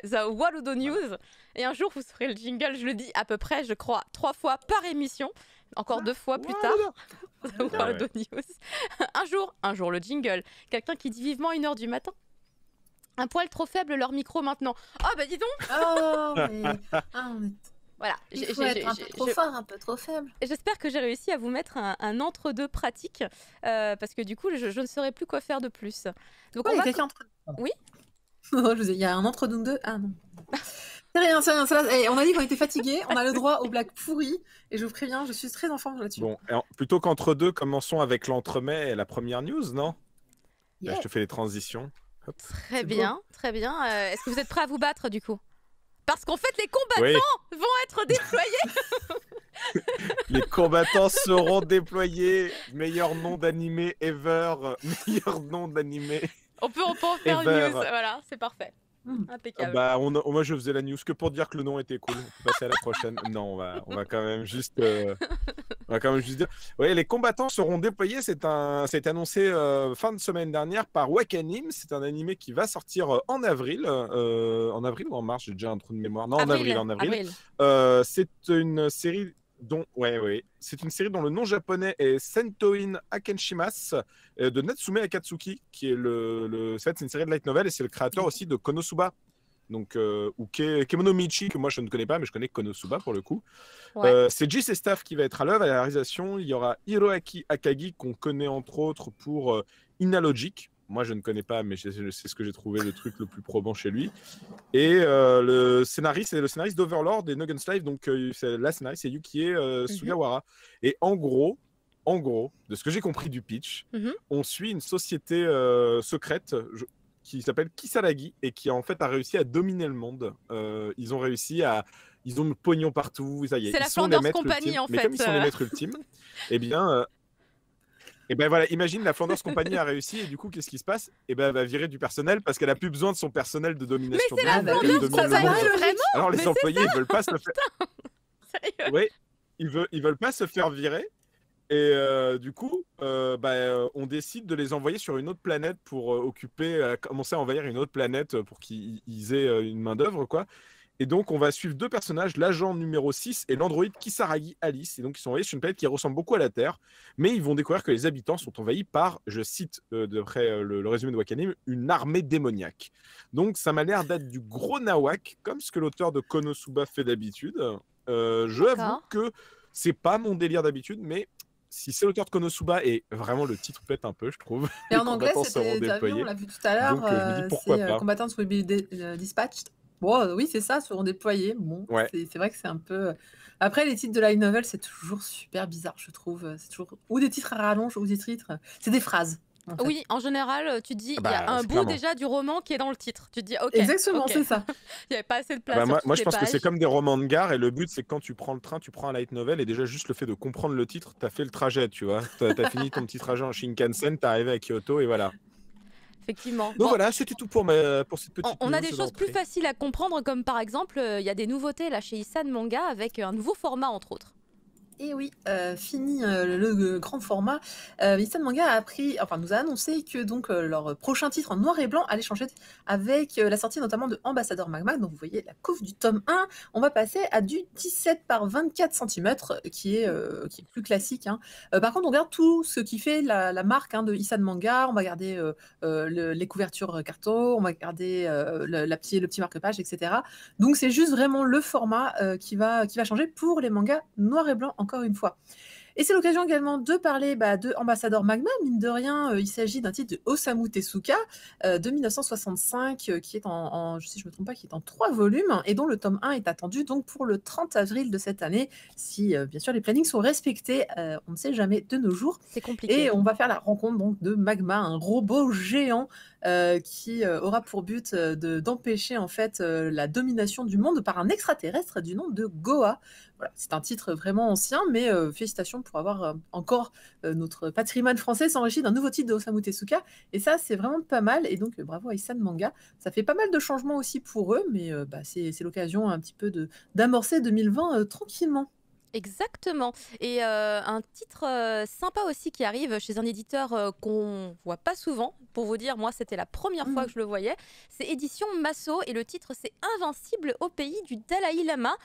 ouais, The Waludo News. Et un jour, vous saurez le jingle, je le dis à peu près, je crois, 3 fois par émission. Encore 2 fois plus tard. The Waludo News. Un jour, le jingle. Quelqu'un qui dit vivement 1h du matin. Un poil trop faible, leur micro maintenant. Oh, bah dis donc. Oh, mais... Voilà. Il faut être un peu trop fort, un peu trop faible. J'espère que j'ai réussi à vous mettre un entre-deux pratique, parce que du coup, je ne saurais plus quoi faire de plus. Donc, il y a quelqu'un entre... Oui. Il y a un entre-deux. Ah non. C'est rien, c'est rien. Et on a dit qu'on était fatigué, on a le droit aux blagues pourries, et je vous préviens, je suis très en forme là-dessus. Bon, plutôt qu'entre deux, commençons avec l'entremets et la première news, non? Yeah. Là, je te fais les transitions. Hop. Très bien, très bien. Est-ce que vous êtes prêts à vous battre du coup? Parce qu'en fait, les combattants vont être déployés. Les combattants seront déployés. Meilleur nom d'animé ever. Meilleur nom d'animé. On peut en faire une news. Voilà, c'est parfait. Impeccable. Bah, moi, je faisais la news que pour dire que le nom était cool. On peut passer à la prochaine. Non, on va quand même juste dire. Oui, les combattants seront déployés. C'est annoncé fin de semaine dernière par Wakanim. C'est un animé qui va sortir en avril. En avril ou en mars? J'ai déjà un trou de mémoire. Non, en avril. C'est une série c'est une série dont le nom japonais est Sentoin Akenshimas de Natsume Akatsuki, qui est c'est une série de light novel et c'est le créateur aussi de Konosuba, donc ou Kemonomichi, que moi je ne connais pas, mais je connais Konosuba pour le coup. C'est J.C. Staff qui va être à l'œuvre. À la réalisation, il y aura Hiroaki Akagi, qu'on connaît entre autres pour Inalogic. Moi, je ne connais pas, mais c'est ce que j'ai trouvé le truc le plus probant chez lui. Et le scénariste, c'est le scénariste d'Overlord et No Guns Live. Donc, la scénariste, c'est Yukie Sugawara. Et en gros, de ce que j'ai compris du pitch, on suit une société secrète qui s'appelle Kisaragi et qui, en fait, a réussi à dominer le monde. Ils ont réussi à... Ils ont le pognon partout. Ça y est, c'est la Flanders Company, en fait. Mais comme ils sont les maîtres ultimes, eh bien... Et ben voilà, imagine la Flanders Company a réussi et du coup, qu'est-ce qui se passe? Et ben elle va virer du personnel parce qu'elle a plus besoin de son personnel de domination. Mais c'est la Flanders, ça vraiment. Alors les employés, ils veulent pas se faire. Sérieux? Oui, ils veulent pas se faire virer. Et du coup, on décide de les envoyer sur une autre planète pour commencer à envahir une autre planète pour qu'ils aient une main d'œuvre, quoi. Et donc, on va suivre deux personnages, l'agent numéro 6 et l'androïde Kisaragi Alice. Et donc, ils sont envoyés sur une planète qui ressemble beaucoup à la Terre, mais ils vont découvrir que les habitants sont envahis par, je cite d'après le résumé de Wakanim, une armée démoniaque. Donc, ça m'a l'air d'être du gros nawak, comme ce que l'auteur de Konosuba fait d'habitude. Je avoue que c'est pas mon délire d'habitude, mais si c'est l'auteur de Konosuba, et vraiment le titre pète un peu, je trouve. Et en anglais, c'était, on l'a vu tout à l'heure, c'est Combatants will be dispatched. Bon, oui, c'est ça, seront déployés. Bon, c'est vrai que c'est un peu... Après, les titres de light novel, c'est toujours super bizarre, je trouve. C'est toujours ou des titres à rallonge, ou des titres... C'est des phrases. En fait. Oui, en général, tu te dis, il y a un bout déjà du roman qui est dans le titre. Tu te dis, ok. Exactement, c'est ça. Il n'y avait pas assez de place. Moi, je pense que c'est comme des romans de gare, et le but, c'est que quand tu prends le train, tu prends un light novel, et déjà, juste le fait de comprendre le titre, t'as fait le trajet, tu vois. T'as fini ton petit trajet en Shinkansen, t'es arrivé à Kyoto, et voilà. Effectivement. Donc voilà, c'était tout pour cette petite On a des choses plus faciles à comprendre, comme par exemple, il y a des nouveautés là chez Isan Manga avec un nouveau format, entre autres. Et oui, fini le grand format. Isan Manga nous a annoncé que donc leur prochain titre en noir et blanc allait changer avec la sortie notamment de Ambassador Magma. Donc vous voyez la couve du tome 1. On va passer à du 17 par 24 cm qui est plus classique. Hein. Par contre, on garde tout ce qui fait la marque de Isan Manga. On va garder les couvertures carton, on va garder le petit marque-page, etc. Donc c'est juste vraiment le format qui va changer pour les mangas noir et blanc encore une fois. Et c'est l'occasion également de parler de Ambassador Magma. Mine de rien, il s'agit d'un titre de Osamu Tezuka de 1965 qui est si je ne me trompe pas, qui est en 3 volumes et dont le tome 1 est attendu donc pour le 30 avril de cette année. Si bien sûr les plannings sont respectés, on ne sait jamais de nos jours. C'est compliqué. Et on va faire la rencontre donc de Magma, un robot géant qui aura pour but d'empêcher en fait la domination du monde par un extraterrestre du nom de Goa. Voilà, c'est un titre vraiment ancien, mais félicitations pour avoir encore notre patrimoine français s'enrichit d'un nouveau titre de Osamu Tezuka. Et ça, c'est vraiment pas mal. Et donc, bravo à Isan Manga. Ça fait pas mal de changements aussi pour eux, mais c'est l'occasion un petit peu d'amorcer 2020 tranquillement. Exactement. Et un titre sympa aussi qui arrive chez un éditeur qu'on voit pas souvent. Pour vous dire, moi, c'était la première fois que je le voyais. C'est Édition Masso et le titre, c'est Invincible au pays du Dalai Lama,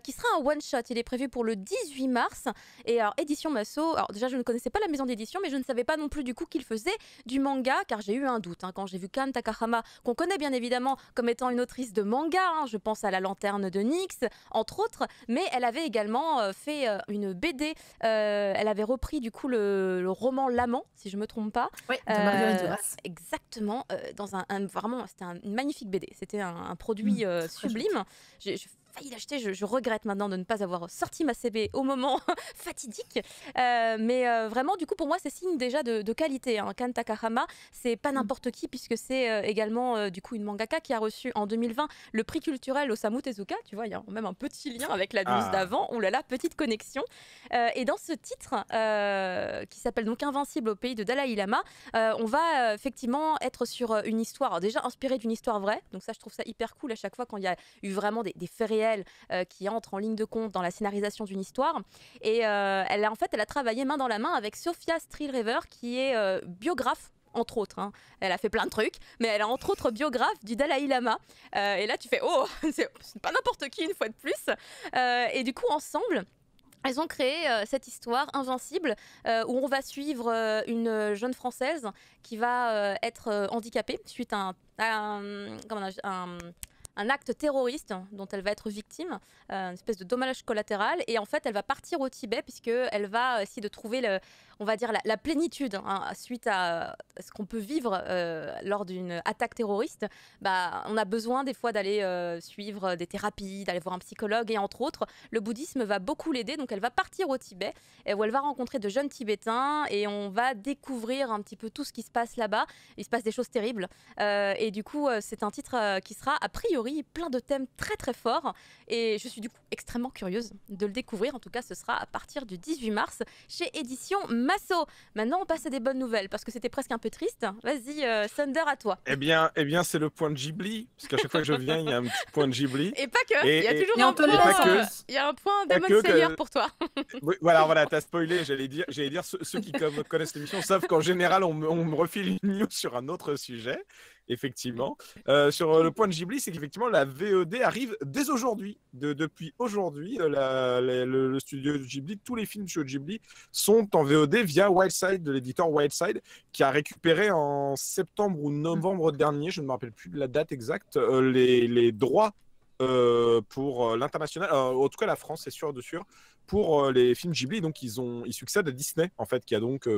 qui sera un one-shot. Il est prévu pour le 18 mars. Et alors, Édition Masso, alors déjà, je ne connaissais pas la maison d'édition, mais je ne savais pas non plus du coup qu'il faisait du manga, car j'ai eu un doute quand j'ai vu Kan Takahama, qu'on connaît bien évidemment comme étant une autrice de manga. Je pense à La Lanterne de Nyx, entre autres, mais elle avait également fait une BD. Elle avait repris du coup le roman L'Amant, si je me trompe pas. Oui, de Marguerite Duras. Exactement, dans vraiment, c'était une magnifique BD. C'était un produit sublime. J'ai failli l'acheter, je regrette maintenant de ne pas avoir sorti ma CB au moment fatidique. Mais vraiment, du coup, pour moi, c'est signe déjà de qualité. Kan Takahama, c'est pas n'importe qui, puisque c'est également du coup une mangaka qui a reçu en 2020 le prix culturel Osamu Tezuka. Tu vois, il y a même un petit lien avec la news d'avant. Oh là là, petite connexion. Et dans ce titre, qui s'appelle donc Invincible au pays de Dalai Lama, on va effectivement être sur une histoire déjà inspirée d'une histoire vraie. Donc ça, je trouve ça hyper cool à chaque fois quand il y a eu vraiment des faits réels qui entrent en ligne de compte dans la scénarisation d'une histoire. Et elle a travaillé main dans la main avec Sophia Streelrever, qui est biographe entre autres. Elle a fait plein de trucs, mais elle est entre autres biographe du Dalai Lama. Et là, tu fais, oh, c'est pas n'importe qui une fois de plus. Et du coup, ensemble, elles ont créé cette histoire Invincible où on va suivre une jeune Française qui va être handicapée suite à un acte terroriste dont elle va être victime, une espèce de dommage collatéral. Et en fait, elle va partir au Tibet puisqu'elle va essayer de trouver on va dire la plénitude suite à ce qu'on peut vivre lors d'une attaque terroriste. On a besoin des fois d'aller suivre des thérapies, d'aller voir un psychologue, et entre autres, le bouddhisme va beaucoup l'aider. Donc elle va partir au Tibet où elle va rencontrer de jeunes Tibétains et on va découvrir un petit peu tout ce qui se passe là-bas. Il se passe des choses terribles et du coup, c'est un titre qui sera a priori plein de thèmes très très forts et je suis du coup extrêmement curieuse de le découvrir. En tout cas, ce sera à partir du 18 mars chez Édition Masso. Maintenant, on passe à des bonnes nouvelles parce que c'était presque un peu triste. Vas-y, Thunder, à toi. Eh bien, c'est le point de Ghibli, parce qu'à chaque fois que je viens, il y a un petit point de Ghibli. Et pas que, il y a toujours un point. Il y a un point Demon Slayer pour toi. Oui, voilà, t'as spoilé. J'allais dire ceux qui connaissent l'émission savent qu'en général, on me refile une news sur un autre sujet. Effectivement. Sur le point de Ghibli, c'est qu'effectivement, la VOD arrive dès aujourd'hui. Depuis aujourd'hui, le studio de Ghibli, tous les films de Ghibli sont en VOD via Wildside, de l'éditeur Wildside, qui a récupéré en septembre ou novembre dernier, je ne me rappelle plus de la date exacte, les droits pour l'international, en tout cas la France, c'est sûr de sûr, pour les films Ghibli. Donc ils succèdent à Disney en fait, qui a donc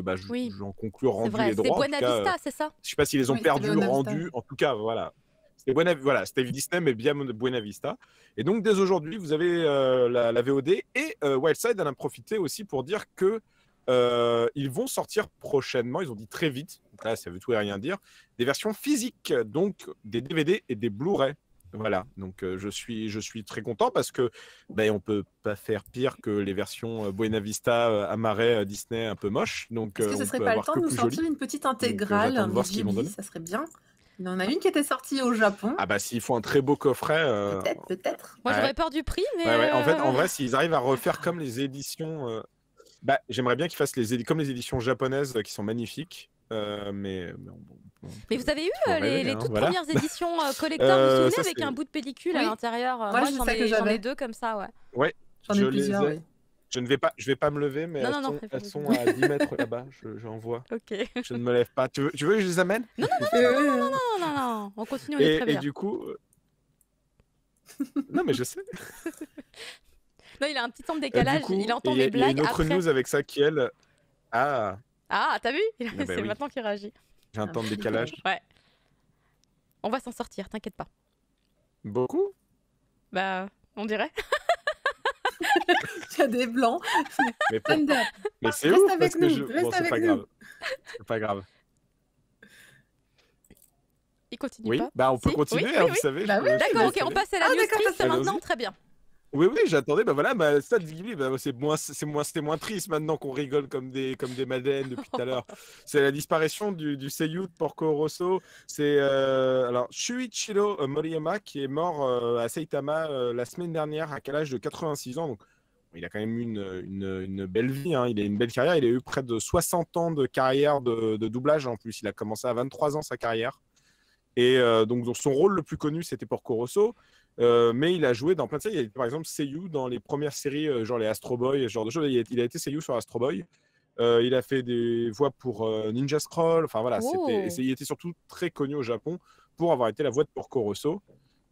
j'en conclus rendu les droits. C'est Buena Vista, c'est ça? Je sais pas s'ils les ont perdus, rendus, en tout cas voilà. C'était Disney, mais bien Buena Vista. Et donc dès aujourd'hui, vous avez la VOD, et Wildside en a profité aussi pour dire que ils vont sortir prochainement, ils ont dit très vite, donc là ça veut tout et rien dire, des versions physiques, donc des DVD et des Blu-ray. Voilà, donc je suis très content parce que on peut pas faire pire que les versions Buena Vista, Amarais, Disney un peu moches. Donc est-ce que ce serait pas le temps de nous sortir une petite intégrale de Ghibli, ça serait bien. Il y en a une qui était sortie au Japon. Ah bah s'ils font un très beau coffret. Peut-être. Moi j'aurais peur du prix, mais. Ouais. En vrai, s'ils arrivent à refaire comme les éditions, j'aimerais bien qu'ils fassent comme les éditions japonaises qui sont magnifiques. Mais vous avez eu les toutes premières éditions collector, vous vous souvenez, avec un bout de pellicule à l'intérieur? Moi j'en ai deux comme ça, ouais. J'en ai plusieurs, oui. Je vais pas me lever, mais elles sont à 10 mètres là-bas, j'en vois. Ok. Je ne me lève pas. Tu veux que je les amène? Non, on continue, on est très bien. Et du coup... Non, mais je sais. Non, il a un petit temps de décalage, il entend mes blagues. Il y a une autre news avec ça qui, elle... Ah, t'as vu? C'est maintenant qu'il réagit. J'ai un temps de décalage. Ouais. On va s'en sortir, t'inquiète pas. Beaucoup? On dirait. Il y a des blancs. Mais c'est ouf parce que c'est pas grave. C'est pas grave. Il continue pas. On peut continuer, vous savez. D'accord, ok, on passe à la news triste maintenant, très bien. Oui, j'attendais. Ça, Ghibli, c'était moins triste maintenant qu'on rigole comme des madeleines depuis tout à l'heure. C'est la disparition du seiyuu de Porco Rosso. C'est Shuichiro Moriyama qui est mort à Saitama la semaine dernière à quel âge de 86 ans. Donc il a quand même eu une belle vie, hein. Il a une belle carrière. Il a eu près de 60 ans de carrière de doublage en plus. Il a commencé à 23 ans sa carrière. Et donc son rôle le plus connu, c'était Porco Rosso. Mais il a joué dans plein de séries. Il a été, par exemple, Seiyu dans les premières séries, genre les Astro Boy, ce genre de choses. Il a été Seiyu sur Astro Boy. Il a fait des voix pour Ninja Scroll. Enfin voilà, il était surtout très connu au Japon pour avoir été la voix de Porco Rosso.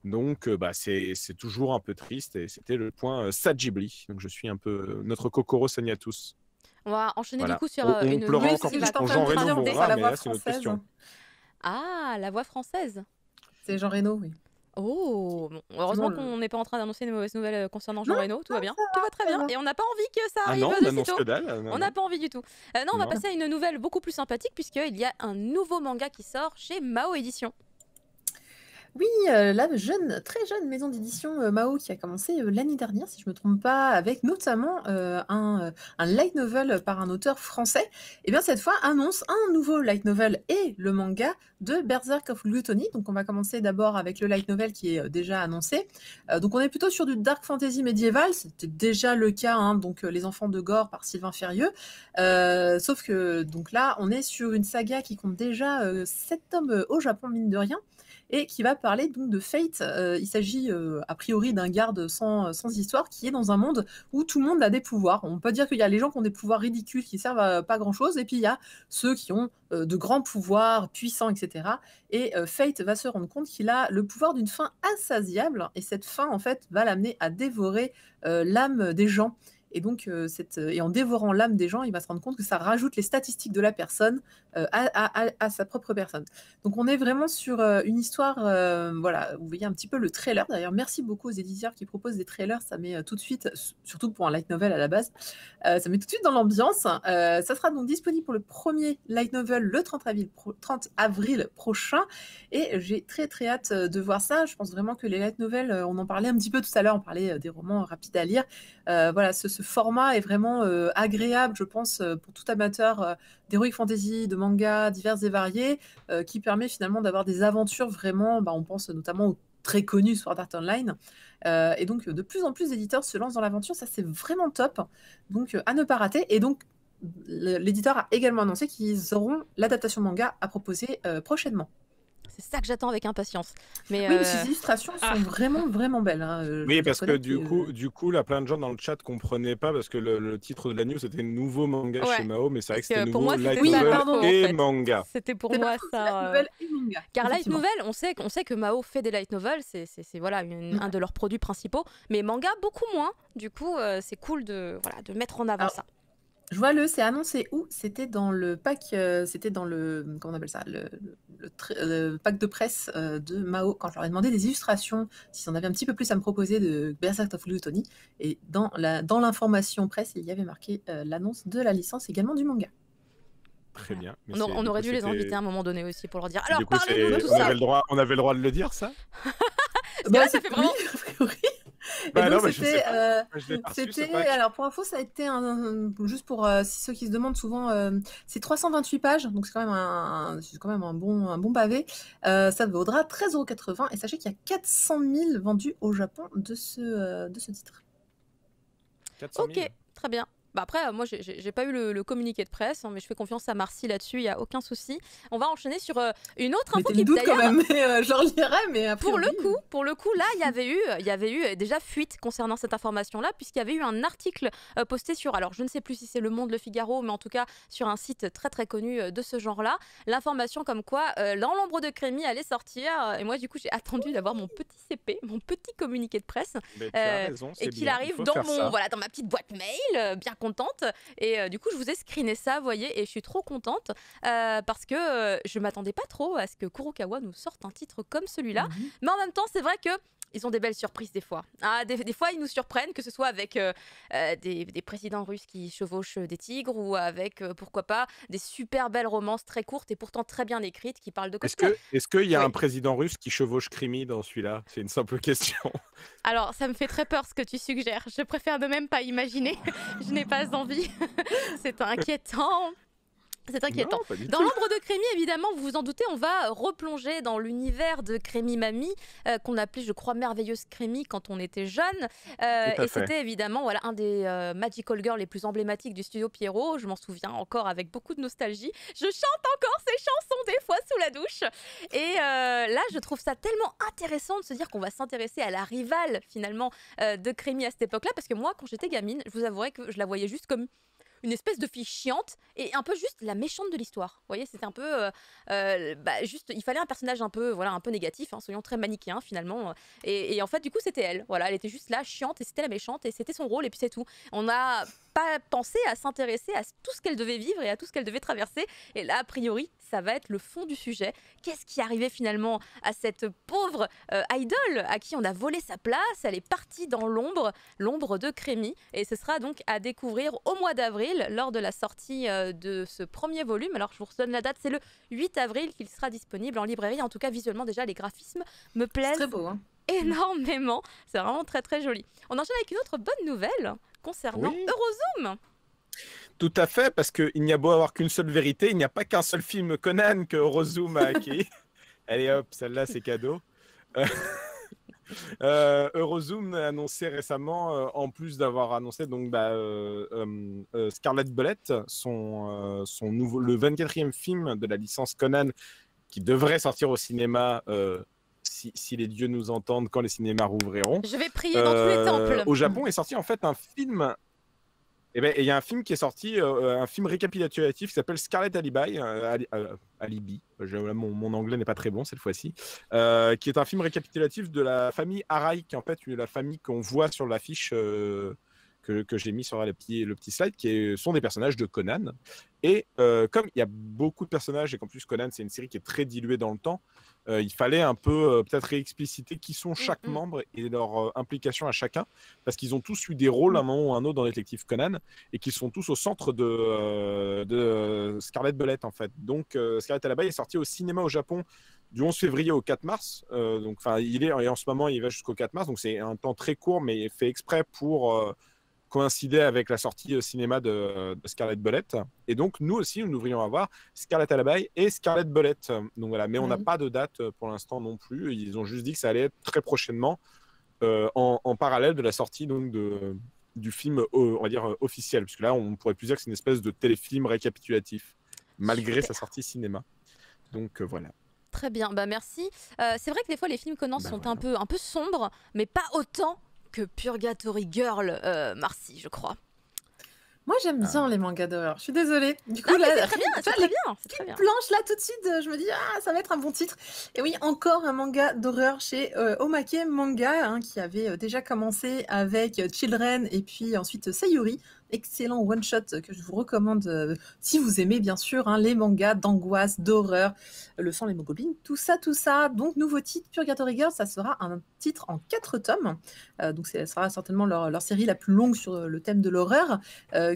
Donc c'est toujours un peu triste. Et c'était le point Sajibli. Donc je suis un peu notre Kokoro Sagnatus. On va enchaîner Voilà. du coup sur On une pleura nouvelle encore qui plus va pour Jean Reno la mourra, mais voix là c'est notre française. question. Ah, la voix française. C'est Jean Reno, oui. Oh, bon, heureusement Non, qu'on n'est pas en train d'annoncer une mauvaise nouvelle concernant Jean Non, Reno, tout va bien, ça tout va très ça bien, va. et on n'a pas envie que ça Ah arrive non, on de annonce sitôt. que dalle. On n'a pas envie du tout. Non, on va Non. passer à une nouvelle beaucoup plus sympathique puisqu'il y a un nouveau manga qui sort chez Mao Édition. Oui, la très jeune maison d'édition Mao qui a commencé l'année dernière, si je ne me trompe pas, avec notamment un light novel par un auteur français, et bien cette fois annonce un nouveau light novel et le manga de Berserk of Gluttony. Donc on va commencer d'abord avec le light novel qui est déjà annoncé. Donc on est plutôt sur du dark fantasy médiéval, c'était déjà le cas, hein, donc Les Enfants de Gore par Sylvain Ferrieux. Sauf que donc là on est sur une saga qui compte déjà 7 tomes au Japon, mine de rien, et qui va parler donc de Fate. Il s'agit a priori d'un garde sans histoire qui est dans un monde où tout le monde a des pouvoirs. On peut dire qu'il y a les gens qui ont des pouvoirs ridicules qui servent à pas grand-chose, et puis il y a ceux qui ont de grands pouvoirs puissants, etc. Et Fate va se rendre compte qu'il a le pouvoir d'une faim insatiable, et cette faim, en fait, va l'amener à dévorer l'âme des gens. Et donc, et en dévorant l'âme des gens, il va se rendre compte que ça rajoute les statistiques de la personne à sa propre personne. Donc, on est vraiment sur une histoire, voilà, vous voyez un petit peu le trailer. D'ailleurs, merci beaucoup aux éditeurs qui proposent des trailers. Ça met tout de suite, surtout pour un light novel à la base, ça met tout de suite dans l'ambiance. Ça sera donc disponible pour le premier light novel le 30 avril prochain. Et j'ai très très hâte de voir ça. Je pense vraiment que les light novels, on en parlait un petit peu tout à l'heure, on parlait des romans rapides à lire. Voilà, ce format est vraiment agréable, je pense, pour tout amateur d'heroic fantasy, de mangas divers et variés, qui permet finalement d'avoir des aventures vraiment, on pense notamment au très connu Sword Art Online. Et donc, de plus en plus d'éditeurs se lancent dans l'aventure, ça c'est vraiment top. Donc, à ne pas rater. Et donc, l'éditeur a également annoncé qu'ils auront l'adaptation manga à proposer prochainement. C'est ça que j'attends avec impatience. Mais oui, ces illustrations sont vraiment, vraiment belles. Hein. Oui, parce que du coup, là, plein de gens dans le chat ne comprenaient pas parce que le titre de la news c'était nouveau manga chez Mao, mais c'est vrai que c'était nouveau light novel et manga. C'était pour moi ça. Light novel et manga. Car light novel, on sait que Mao fait des light novels, c'est voilà un de leurs produits principaux, mais manga beaucoup moins. Du coup, c'est cool de mettre en avant ça. Je vois c'est annoncé où? C'était dans le pack, c'était dans le, comment on appelle ça, le pack de presse de Mao, quand je leur ai demandé des illustrations, s'ils en avaient un petit peu plus à me proposer de Berserk of Gluttony. Et dans l'information presse, il y avait marqué l'annonce de la licence également du manga. Très bien. On aurait dû les inviter à un moment donné aussi pour leur dire. Alors parlez-nous de tout on ça. On avait le droit de le dire, ça? Là, ça fait vraiment. C'était, alors pour info, ça a été juste pour ceux qui se demandent souvent, c'est 328 pages, donc c'est quand même un bon pavé. Ça vaudra 13,80 € et sachez qu'il y a 400 000 vendus au Japon de ce titre. 400 000. Ok, très bien. Après, moi, j'ai pas eu le communiqué de presse, hein, mais je fais confiance à Marcy là-dessus, il n'y a aucun souci. On va enchaîner sur une autre info qui doute quand même, mais je leur lirai, mais après. Pour le coup, là, il y avait eu déjà fuite concernant cette information-là, puisqu'il y avait eu un article posté sur, alors je ne sais plus si c'est Le Monde, Le Figaro, mais en tout cas sur un site très très connu de ce genre-là, l'information comme quoi Dans l'ombre de Crémy allait sortir, et moi du coup j'ai attendu d'avoir mon petit CP, mon petit communiqué de presse, et qu'il arrive dans ma petite boîte mail, bien contente, et du coup je vous ai screené ça, voyez, et je suis trop contente parce que je m'attendais pas trop à ce que Kurokawa nous sorte un titre comme celui-là, mais en même temps c'est vrai que ils ont des belles surprises des fois. Des fois, ils nous surprennent, que ce soit avec des présidents russes qui chevauchent des tigres ou avec, pourquoi pas, des super belles romances très courtes et pourtant très bien écrites qui parlent de cosplay. Est-ce qu'il y a un président russe qui chevauche Crémy dans celui-là? C'est une simple question. Alors, ça me fait très peur ce que tu suggères. Je préfère de même pas imaginer. Je n'ai pas envie. C'est inquiétant. C'est inquiétant. Non, pas du Dans tout. l'ombre de Crémy, évidemment, vous vous en doutez, on va replonger dans l'univers de Crémy Mamie, qu'on appelait, je crois, Merveilleuse Crémy quand on était jeune. Tout à Et fait. c'était évidemment voilà, un des Magical Girls les plus emblématiques du studio Pierrot. Je m'en souviens encore avec beaucoup de nostalgie. Je chante encore ces chansons des fois sous la douche. Et là, je trouve ça tellement intéressant de se dire qu'on va s'intéresser à la rivale, finalement, de Crémy à cette époque-là. Parce que moi, quand j'étais gamine, je vous avouerai que je la voyais juste comme une espèce de fille chiante et un peu juste la méchante de l'histoire. Vous voyez, c'était un peu juste, il fallait un personnage un peu négatif, hein, soyons très manichéens finalement. Et en fait, du coup, c'était elle. Voilà, elle était juste là, chiante, et c'était la méchante, et c'était son rôle, et puis c'est tout. On n'a pas pensé à s'intéresser à tout ce qu'elle devait vivre et à tout ce qu'elle devait traverser. Et là, a priori, ça va être le fond du sujet. Qu'est-ce qui arrivait finalement à cette pauvre idole à qui on a volé sa place? Elle est partie dans l'ombre de Crémy. Et ce sera donc à découvrir au mois d'avril, lors de la sortie de ce premier volume. Alors, je vous redonne la date, c'est le 8 avril qu'il sera disponible en librairie. En tout cas, visuellement, déjà, les graphismes me C'est plaisent très beau, hein. énormément. C'est vraiment très, très joli. On enchaîne avec une autre bonne nouvelle concernant Oui. Eurozoom. Tout à fait, parce qu'il n'y a beau avoir qu'une seule vérité, il n'y a pas qu'un seul film Conan que Eurozoom a acquis. Allez hop, celle-là c'est cadeau. Eurozoom a annoncé récemment, en plus d'avoir annoncé donc, Scarlet Bullet, son nouveau, le 24e film de la licence Conan, qui devrait sortir au cinéma si les dieux nous entendent quand les cinémas rouvriront. Je vais prier dans tous les temples. Au Japon est sorti en fait un film. Et ben, il y a un film qui est sorti, un film récapitulatif qui s'appelle Scarlet Alibi. Alibi. Mon anglais n'est pas très bon cette fois-ci. Qui est un film récapitulatif de la famille Arai, qui est en fait la famille qu'on voit sur l'affiche que j'ai mis sur le petit slide, sont des personnages de Conan. Et comme il y a beaucoup de personnages et qu'en plus Conan c'est une série qui est très diluée dans le temps, il fallait un peu peut-être réexpliciter qui sont chaque membre et leur implication à chacun, parce qu'ils ont tous eu des rôles à un moment ou à un autre dans Détective Conan et qu'ils sont tous au centre de Scarlet Bullet en fait. Donc Scarlet Alibi est sorti au cinéma au Japon du 11 février au 4 mars. Donc il est, et en ce moment il va jusqu'au 4 mars, donc c'est un temps très court mais fait exprès pour coïncider avec la sortie cinéma de Scarlet Bullet. Et donc, nous aussi, nous devrions avoir Scarlet Alibi et Scarlet Bullet. Donc voilà, mais on n'a pas de date pour l'instant non plus. Ils ont juste dit que ça allait être très prochainement en parallèle de la sortie donc, du film, on va dire, officiel. Parce que là, on pourrait plus dire que c'est une espèce de téléfilm récapitulatif, malgré sa sortie cinéma. Donc voilà. Très bien, bah merci. C'est vrai que des fois, les films Conan sont voilà. un peu sombres, mais pas autant que Purgatory Girl, Marcy, je crois. Moi, j'aime bien les mangas d'horreur. Je suis désolée. Du coup, Ah, mais là, c'est très bien, c'est très bien, c'est très bien. planche là tout de suite, je me dis ça va être un bon titre. Et oui, encore un manga d'horreur chez Omake Manga, hein, qui avait déjà commencé avec Children et puis ensuite Sayuri. Excellent one shot que je vous recommande si vous aimez bien sûr hein, les mangas d'angoisse, d'horreur, le sang, les mogoblins, tout ça. Donc nouveau titre Purgatory Girl, ça sera un titre en 4 tomes. Donc ça sera certainement leur série la plus longue sur le thème de l'horreur,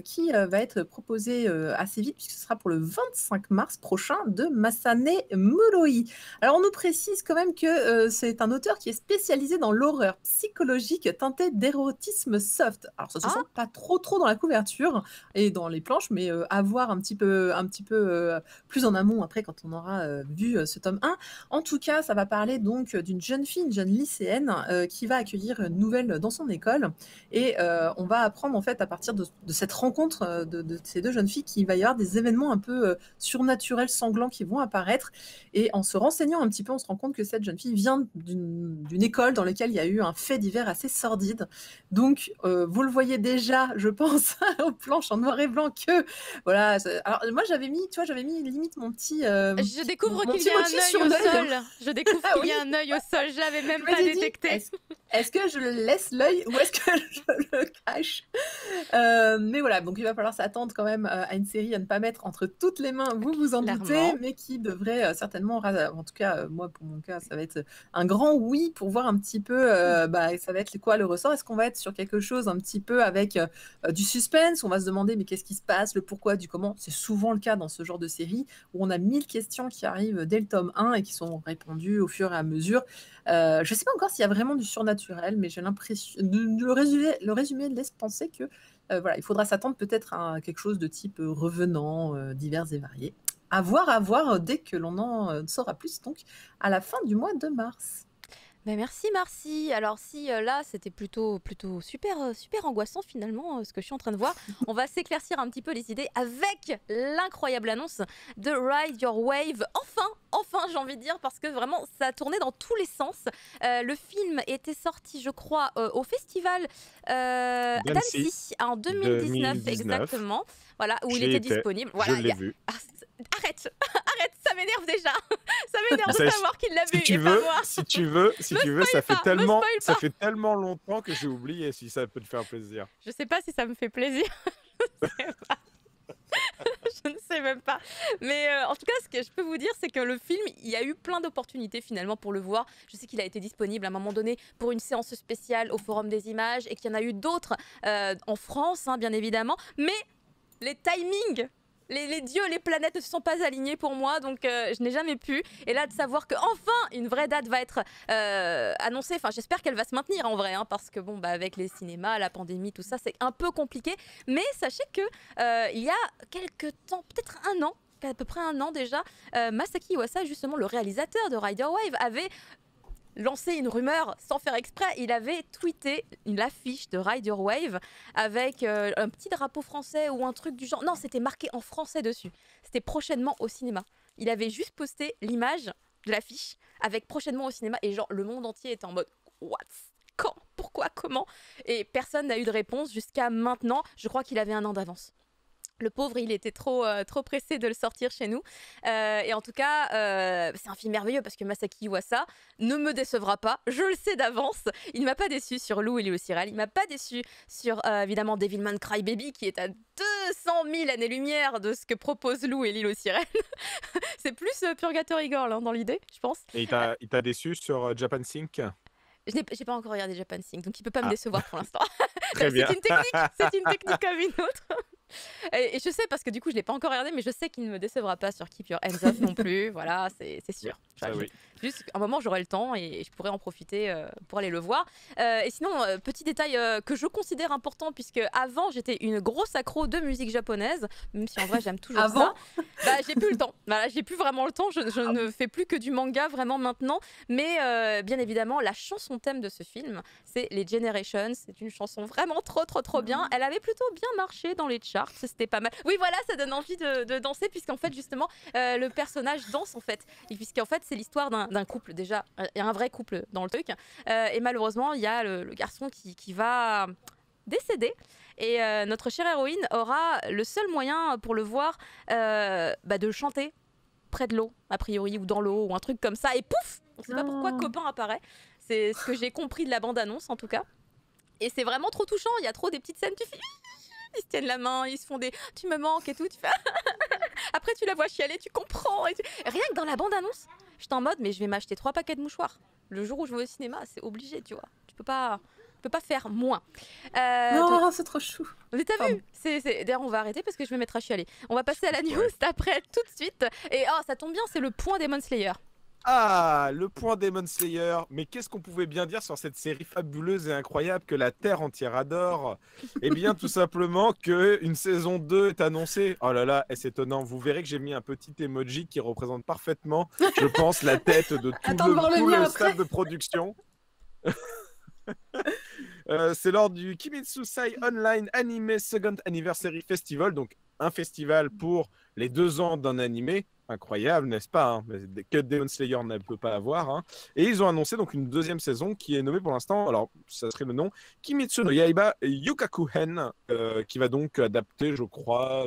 qui va être proposée assez vite puisque ce sera pour le 25 mars prochain de Masane Muroi. Alors on nous précise quand même que c'est un auteur qui est spécialisé dans l'horreur psychologique teintée d'érotisme soft. Alors ça se sent pas trop dans la couverture et dans les planches, mais à voir un petit peu plus en amont après quand on aura vu ce tome 1. En tout cas, ça va parler donc d'une jeune fille, une jeune lycéenne qui va accueillir une nouvelle dans son école et on va apprendre en fait à partir de cette rencontre de ces deux jeunes filles qu'il va y avoir des événements un peu surnaturels, sanglants qui vont apparaître et en se renseignant un petit peu, on se rend compte que cette jeune fille vient d'une école dans laquelle il y a eu un fait divers assez sordide. Donc, vous le voyez déjà, je pense, aux planches en noir et blanc que voilà. Alors moi j'avais mis limite mon petit. Je découvre qu'il y a un œil au sol. Je découvre qu'il y a un œil au sol. Je l'avais même pas détecté. Est-ce que je le laisse l'œil ou est-ce que je le cache? Mais voilà, donc il va falloir s'attendre quand même à une série à ne pas mettre entre toutes les mains, vous en doutez, mais qui devrait certainement, en tout cas moi pour mon cas, ça va être un grand oui pour voir un petit peu, ça va être quoi le ressort. Est-ce qu'on va être sur quelque chose un petit peu avec du suspense? On va se demander mais qu'est-ce qui se passe, le pourquoi, du comment. C'est souvent le cas dans ce genre de série où on a 1000 questions qui arrivent dès le tome 1 et qui sont répondues au fur et à mesure. Je ne sais pas encore s'il y a vraiment du surnaturel, mais j'ai l'impression, le résumé laisse penser que Voilà, il faudra s'attendre peut-être à quelque chose de type revenant, divers et variés. À voir dès que l'on en saura plus, donc à la fin du mois de mars. Ben merci Marcy. Alors si là c'était plutôt super super angoissant finalement ce que je suis en train de voir, on va s'éclaircir un petit peu les idées avec l'incroyable annonce de Ride Your Wave. Enfin j'ai envie de dire parce que vraiment ça a tourné dans tous les sens. Le film était sorti je crois au festival d'Annecy en 2019 exactement. Voilà où il était disponible. Voilà, je l'ai vu. Arrête, ça m'énerve déjà. Ça m'énerve de savoir qu'il l'a vu et pas moi. Si tu veux, ça fait tellement longtemps que j'ai oublié si ça peut te faire plaisir. Je sais pas si ça me fait plaisir. Je ne sais même pas. Mais en tout cas, ce que je peux vous dire, c'est que le film, il y a eu plein d'opportunités finalement pour le voir. Je sais qu'il a été disponible à un moment donné pour une séance spéciale au Forum des Images et qu'il y en a eu d'autres en France, hein, bien évidemment. Mais les timings, les dieux, les planètes ne se sont pas alignés pour moi, donc je n'ai jamais pu. Et là, de savoir qu'enfin une vraie date va être annoncée, enfin j'espère qu'elle va se maintenir en vrai, hein, parce que bon, bah, avec les cinémas, la pandémie, tout ça, c'est un peu compliqué. Mais sachez que il y a quelques temps, peut-être à peu près un an déjà, Masaki Iwasa, justement le réalisateur de Ride Your Wave, avait lancé une rumeur sans faire exprès. Il avait tweeté l'affiche de Ride Your Wave avec un petit drapeau français ou un truc du genre. Non, c'était marqué en français dessus. C'était prochainement au cinéma. Il avait juste posté l'image de l'affiche avec prochainement au cinéma et genre le monde entier était en mode what? Quand? Pourquoi? Comment? Et personne n'a eu de réponse jusqu'à maintenant. Je crois qu'il avait 1 an d'avance. Le pauvre, il était trop pressé de le sortir chez nous. Et en tout cas, c'est un film merveilleux parce que Masaki Iwasa ne me décevra pas. Je le sais d'avance. Il ne m'a pas déçu sur Lou et Lilo Sirel. Il ne m'a pas déçu sur, évidemment, Devilman Crybaby qui est à 200 000 années-lumière de ce que propose Lou et Lilo Sirel. C'est plus Purgatory Girl hein, dans l'idée, je pense. Et il t'a déçu sur Japan Sync? J'ai pas encore regardé Japan Sync, donc il peut pas me décevoir pour l'instant. Très bien. C'est une technique comme une autre. Et je sais, parce que du coup, je l'ai pas encore regardé, mais je sais qu'il ne me décevra pas sur Keep Your Hands Off non plus. Voilà, c'est sûr. Oui. Juste un moment, j'aurai le temps et je pourrai en profiter pour aller le voir. Et sinon, petit détail que je considère important, puisque avant, j'étais une grosse accro de musique japonaise, même si en vrai, j'aime toujours ça. Bah, j'ai plus le temps. Voilà, j'ai plus vraiment le temps. Je ne fais plus que du manga vraiment maintenant. Mais bien évidemment, la chanson thème de ce film, c'est les Generations. C'est une chanson vraiment trop bien. Elle avait plutôt bien marché dans les charts. C'était pas mal. Oui, voilà, ça donne envie de danser, puisqu'en fait, justement, le personnage danse, en fait. Et puisqu'en fait, c'est l'histoire d'un couple. Déjà, il y a un vrai couple dans le truc. Et malheureusement, il y a le garçon qui va décéder. Et notre chère héroïne aura le seul moyen pour le voir de chanter près de l'eau, a priori, ou dans l'eau, ou un truc comme ça. Et pouf, on sait pas pourquoi copain apparaît. C'est ce que j'ai compris de la bande-annonce, en tout cas. Et c'est vraiment trop touchant. Il y a trop des petites scènes, tu fais... Ils se tiennent la main, ils se font des « tu me manques » et tout. Tu fais... Après, tu la vois chialer, tu comprends. Et rien que dans la bande-annonce, j'étais en mode « mais je vais m'acheter 3 paquets de mouchoirs. Le jour où je vais au cinéma, c'est obligé, tu vois. Tu peux pas faire moins. Non, c'est trop chou. Mais t'as vu D'ailleurs, on va arrêter parce que je vais me mettre à chialer. On va passer à la news d'après tout de suite. Et ça tombe bien, c'est le point Demon Slayer. Ah, le point Demon Slayer. Mais qu'est-ce qu'on pouvait bien dire sur cette série fabuleuse et incroyable que la Terre entière adore? Eh bien, tout simplement qu'une saison 2 est annoncée. Oh là là, c'est étonnant. Vous verrez que j'ai mis un petit emoji qui représente parfaitement, je pense, la tête de tout le staff de production. C'est lors du Kimitsusai Online Anime Second Anniversary Festival, donc un festival pour les 2 ans d'un animé. Incroyable, n'est-ce pas hein, que Demon Slayer ne peut pas avoir. Hein. Et ils ont annoncé donc une 2e saison qui est nommée pour l'instant, alors ça serait le nom, Kimitsu no Yaiba Yukaku-hen, qui va donc adapter, je crois,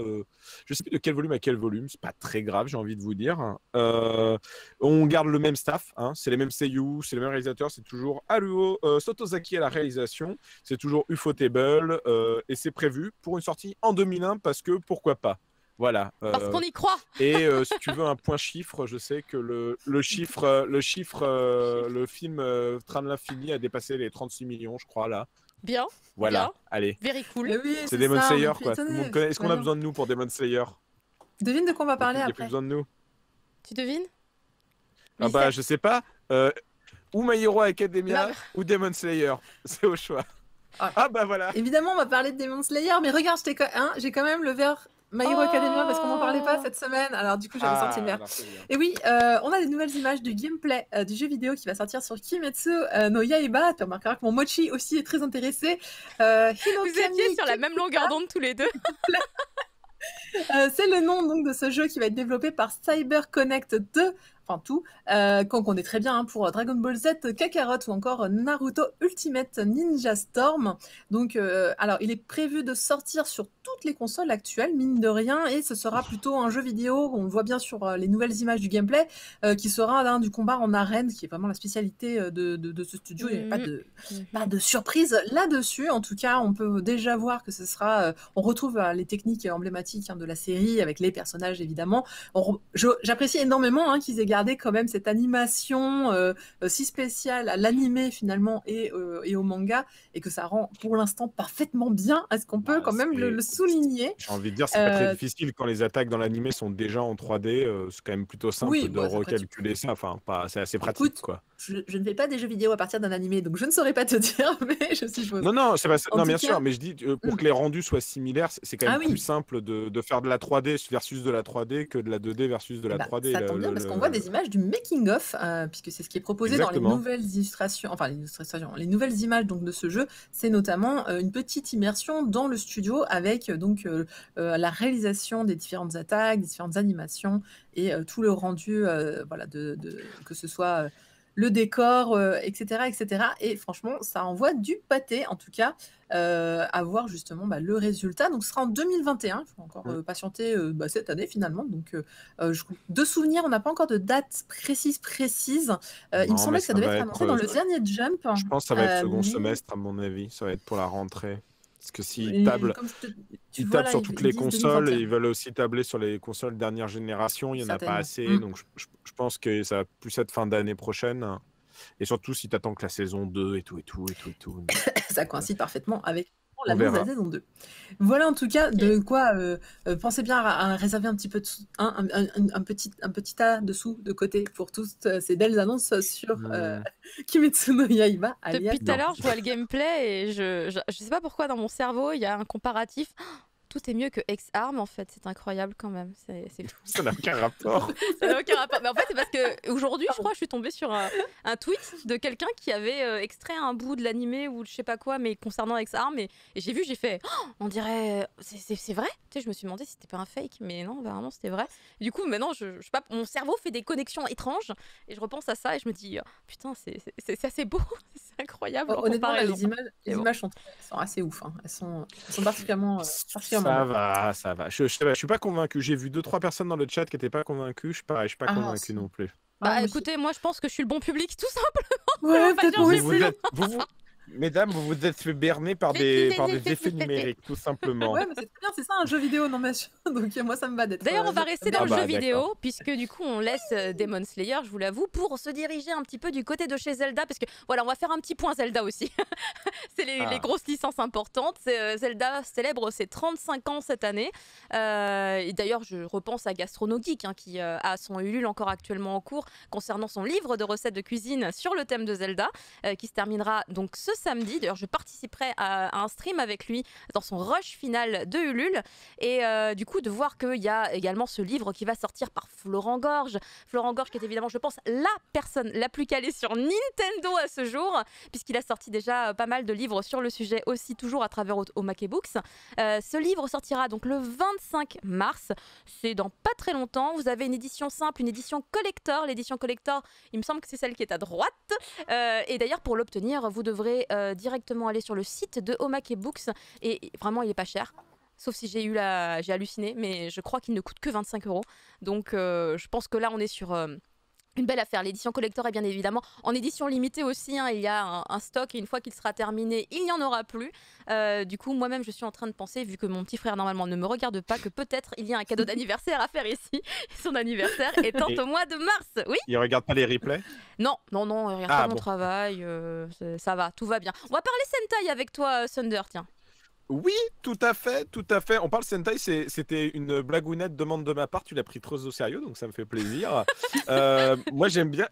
je sais plus de quel volume à quel volume, c'est pas très grave, j'ai envie de vous dire. On garde le même staff, hein, c'est les mêmes seiyuu, c'est les mêmes réalisateurs, c'est toujours Haruo Sotozaki à la réalisation, c'est toujours Ufotable, et c'est prévu pour une sortie en 2001 parce que pourquoi pas. Voilà. Parce qu'on y croit. Et si tu veux un point chiffre, je sais que le film Train de l'Infini a dépassé les 36 millions, je crois, là. Bien. Voilà, bien. allez. Very cool. Oui, c'est Demon Slayer, quoi. Tout le monde connaît. Est-ce qu'on a besoin de nous pour Demon Slayer? Devine de quoi on va parler après. Il n'y a après. plus besoin de nous. Tu devines? Ah bah, je sais pas. Ou My Hero Academia ou Demon Slayer. C'est au choix. Ah bah voilà. Évidemment, on va parler de Demon Slayer, mais regarde, j'ai quand même le verre My Hero Academia parce qu'on n'en parlait pas cette semaine. Alors du coup, j'avais sorti le verre. Et oui, on a des nouvelles images du gameplay du jeu vidéo qui va sortir sur Kimetsu no Yaiba. Tu remarqueras que mon Mochi aussi est très intéressé. Vous étiez sur la même longueur d'onde tous les deux. C'est le nom donc de ce jeu qui va être développé par CyberConnect 2. Enfin tout, qu'on connaît très bien pour Dragon Ball Z, Kakarot ou encore Naruto Ultimate Ninja Storm. Donc, alors, il est prévu de sortir sur toutes les consoles actuelles, mine de rien, et ce sera plutôt un jeu vidéo, on le voit bien sur les nouvelles images du gameplay, qui sera du combat en arène, qui est vraiment la spécialité de ce studio. Il n'y a pas de surprise là-dessus. En tout cas, on peut déjà voir que ce sera... on retrouve les techniques emblématiques de la série, avec les personnages, évidemment. J'apprécie énormément qu'ils aient gardé quand même cette animation si spéciale à l'animé finalement et au manga, et que ça rend pour l'instant parfaitement bien. Est-ce qu'on peut quand même le souligner? J'ai envie de dire, c'est pas très difficile quand les attaques dans l'animé sont déjà en 3D. C'est quand même plutôt simple de recalculer ça. Enfin, c'est assez pratique. Écoute, quoi. Je ne fais pas des jeux vidéo à partir d'un animé, donc je ne saurais pas te dire, mais je suppose. Non, c'est pas ça. Non, bien sûr, mais je dis pour que les rendus soient similaires, c'est quand même plus simple de faire de la 3D versus de la 3D que de la 2D versus de la 3D. Ça tombe bien parce qu'on voit des images du making-of, puisque c'est ce qui est proposé dans les nouvelles illustrations, les nouvelles images donc de ce jeu. C'est notamment une petite immersion dans le studio avec donc la réalisation des différentes attaques, des différentes animations et tout le rendu, voilà, que ce soit le décor, etc., etc. Et franchement, ça envoie du pâté, en tout cas, à voir justement le résultat. Donc, ce sera en 2021. Il faut encore patienter cette année, finalement. Donc, de souvenir, on n'a pas encore de date précise. Il me semblait que ça devait être annoncé dans le dernier Jump. Je pense que ça va être second semestre, à mon avis. Ça va être pour la rentrée. Parce que s'ils tablent sur toutes les consoles, et ils veulent aussi tabler sur les consoles dernière génération, il n'y en a pas assez. Donc je pense que ça va plus être fin d'année prochaine. Et surtout si tu attends que la saison 2 et tout. Ça coïncide parfaitement avec l'annonce de la saison 2. Voilà en tout cas de quoi pensez bien à réserver un petit peu un petit tas de sous de côté pour toutes ces belles annonces sur Kimetsu no Yaiba. Depuis tout à l'heure, je vois le gameplay et je sais pas pourquoi dans mon cerveau il y a un comparatif. Tout est mieux que X-Arm en fait, c'est incroyable quand même, c'est fou. Ça n'a aucun rapport. Ça n'a aucun rapport. Mais en fait, c'est parce que aujourd'hui, je crois, je suis tombée sur un tweet de quelqu'un qui avait extrait un bout de l'animé ou je sais pas quoi, mais concernant X-Arm, et j'ai vu, j'ai fait, on dirait, c'est vrai. Tu sais, je me suis demandé si c'était pas un fake, mais non, vraiment, c'était vrai. Et du coup, maintenant, je sais pas, mon cerveau fait des connexions étranges et je repense à ça et je me dis, putain, c'est assez beau, c'est incroyable. Honnêtement, là, les images sont assez ouf. Elles sont particulièrement. Ça va. Je suis pas convaincu. J'ai vu 2-3 personnes dans le chat qui n'étaient pas convaincues. Je suis pas convaincu non plus. Écoutez, moi je pense que je suis le bon public, tout simplement. Ouais, peut-être Mesdames, vous vous êtes fait berner par des effets numériques, tout simplement. Ouais, mais c'est très bien, c'est ça un jeu vidéo, non machin. Donc moi, ça me va d'être. D'ailleurs, on va rester dans le jeu vidéo, puisque du coup, on laisse Demon Slayer, je vous l'avoue, pour se diriger un petit peu du côté de chez Zelda, parce que voilà, on va faire un petit point Zelda aussi. C'est les grosses licences importantes. Zelda célèbre ses 35 ans cette année. Et d'ailleurs, je repense à Gastrono Geek, qui a son Ulule encore actuellement en cours concernant son livre de recettes de cuisine sur le thème de Zelda, qui se terminera donc ce samedi. D'ailleurs, je participerai à un stream avec lui dans son rush final de Ulule. Et du coup, de voir qu'il y a également ce livre qui va sortir par Florent Gorge. Florent Gorge qui est évidemment, je pense, la personne la plus calée sur Nintendo à ce jour, puisqu'il a sorti déjà pas mal de livres sur le sujet aussi, toujours à travers Omake Books. Ce livre sortira donc le 25 mars. C'est dans pas très longtemps. Vous avez une édition simple, une édition collector. L'édition collector, il me semble que c'est celle qui est à droite. Et d'ailleurs, pour l'obtenir, vous devrez directement aller sur le site de Omake Books. Et vraiment, il est pas cher. Sauf si j'ai halluciné, mais je crois qu'il ne coûte que 25 €. Donc je pense que là on est sur une belle affaire. L'édition collector est bien évidemment en édition limitée aussi, il y a un stock et une fois qu'il sera terminé, il n'y en aura plus. Du coup, moi-même je suis en train de penser, vu que mon petit frère normalement ne me regarde pas, que peut-être il y a un cadeau d'anniversaire à faire ici. Son anniversaire étant au mois de mars. Oui. Il regarde pas les replays? Non, il regarde pas mon travail. Ça va, tout va bien. On va parler Sentai avec toi, Thunder, tiens. Oui, tout à fait, tout à fait. On parle Sentai, c'était une blagounette demande de ma part. Tu l'as pris trop au sérieux, donc ça me fait plaisir. Moi, j'aime bien